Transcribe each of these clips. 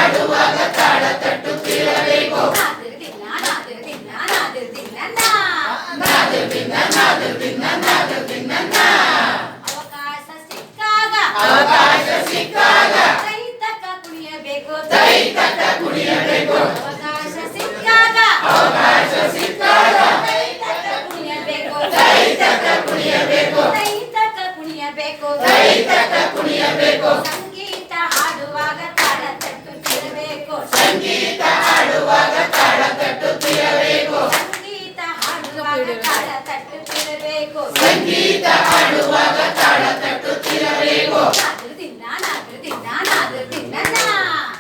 ಹಾಡುವಾಗ ತಾಳ ತಟ್ಟುತ್ತಿರಬೇಕು. ಅವಕಾಶ ಸಿಕ್ಕಾಗ ತೈತಕ ಕುಣಿಯಬೇಕು. ತೈತಕ ಕುಣಿಯಬೇಕು. ಅವಕಾಶ ಸಿಕ್ಕಾಗ ಅವಕಾಶ ಸಿಕ್ಕಾಗ ತೈತಕ ಕುಣಿಯಬೇಕು. ತೈತಕ ಕುಣಿಯಬೇಕು. ತೈತಕ ಕುಣಿಯಬೇಕು. ತೈತಕ ಕುಣಿಯಬೇಕು. ಸಂಗೀತ ಹಾಡುವಾಗ ತಾಳ ತಟ್ಟುತ್ತಿರಬೇಕು. ಸಂಗೀತ ಹಾಡುವಾಗ ತಾಳ ತಟ್ಟುತ್ತಿರಬೇಕು. ಸಂಗೀತ ಹಾಡುವಾಗ ತಾಳ ತಟ್ಟುತ್ತಿರಬೇಕು. ಸಂಗೀತ ಹಾಡುವಾಗ ತಾಳ ತಟ್ಟುತ್ತಿರಬೇಕು. ನಾದರು ತಿನ್ನ ನಾದರು ತಿನ್ನ ನಾದರು ತಿನ್ನ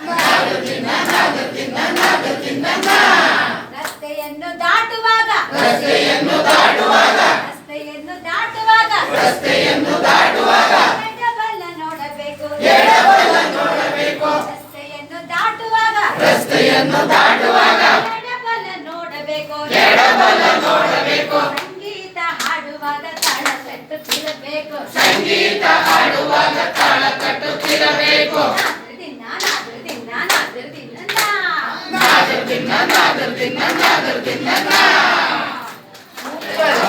ನಾದು ತಿನ್ನ ನಾದು ತಿನ್ನ ನಾದು ತಿನ್ನ. ರಸ್ತೆಯನ್ನು ದಾಟುವಾಗ ರಸ್ತೆಯನ್ನು ದಾಟುವಾಗ ರಸ್ತೆಯನ್ನು ದಾಟುವಾಗ ರಸ್ತೆಯನ್ನು ದಾಟುವಾಗ ಎಡಬಲ ನೋಡಬೇಕು. ಎಡಬಲ ನೋಡಬೇಕು. ರಸ್ತೆಯನ್ನು ದಾಟುವಾಗ ರಸ್ತೆಯನ್ನು ದಾಟುವಾಗ ಎಡಬಲ ನೋಡಬೇಕು. ಎಡಬಲ ನೋಡಬೇಕು. ಸಂಗೀತ ಹಾಡುವಾಗ ತಾಳ ತಟ್ಟುತ್ತಿರಬೇಕು. ಸಂಗೀತ ಹಾಡುವಾಗ ತಾಳ ತಟ್ಟುತ್ತಿರಬೇಕು. ನಾದರು ತಿನ್ನ ನಾದರು ತಿನ್ನ ನಾದರು ತಿನ್ನ ನಾದು ತಿನ್ನ ನಾದು ತಿನ್ನ ನಾದು ತಿನ್ನ.